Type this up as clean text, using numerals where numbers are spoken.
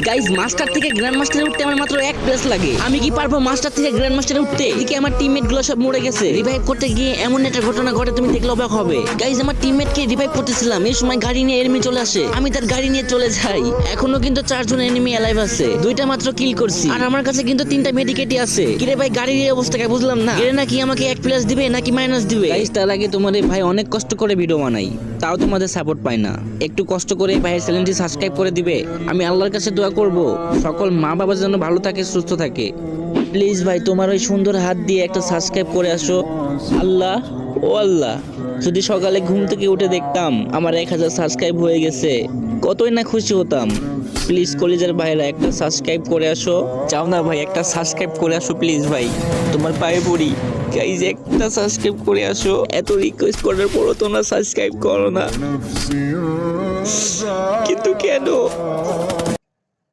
Guys master থেকে grand মাস্টারে উঠতে আমার মাত্র 1 প্লেস লাগে। আমি কি পারবো মাস্টার থেকে গ্র্যান্ড মাস্টারে উঠতে? এদিকে আমার টিমমেট গুলো সব মরে গেছে। রিভাইভ করতে গিয়ে এমন একটা ঘটনা ঘটে তুমি দেখলে অবাক হবে। গাইস আমার টিমমেট কে রিভাইভ করতেছিলাম, এই সময় গাড়ি নিয়ে এনিমি চলে আসে। আমি তার গাড়ি নিয়ে চলে যাই। এখনো কিন্তু 4 জন এনিমি অ্যালাইভ আছে। 2টা মাত্র কিল করছি আর আমার কাছে কিন্তু 3টা মেডিকেটই আছে। কিরে ভাই গাড়ির এই অবস্থা কে বুঝলাম না। এর নাকি আমাকে 1 প্লাস দিবে নাকি মাইনাস দিবে? গাইস তার আগে তোমাদের ভাই অনেক কষ্ট করে ভিডিও বানাই, তাও তোমাদের সাপোর্ট পাই না। একটু কষ্ট করে ভাইয়ের চ্যানেলটি সাবস্ক্রাইব করে দিবে। আমি আল্লাহর কাছে দোয়া করব সকল মা বাবা যেন ভালো থাকে, সুস্থ থাকে। প্লিজ ভাই তোমার ওই সুন্দর হাত দিয়ে একটা সাবস্ক্রাইব করে আসো। আল্লাহ ও আল্লাহ, যদি সকালে ঘুম থেকে উঠে দেখতাম আমার 1000 সাবস্ক্রাইব হয়ে গেছে, কতই না খুশি হতাম। প্লিজ কলিজার ভাইরা একটা সাবস্ক্রাইব করে আসো। চাও না ভাই একটা সাবস্ক্রাইব করে আসো প্লিজ ভাই, তোমার পায়ে পড়ি। গাইজ একটা সাবস্ক্রাইব করে আসো। এত রিকোয়েস্ট করার পরও তোমরা সাবস্ক্রাইব করো না, কিন্তু কেন?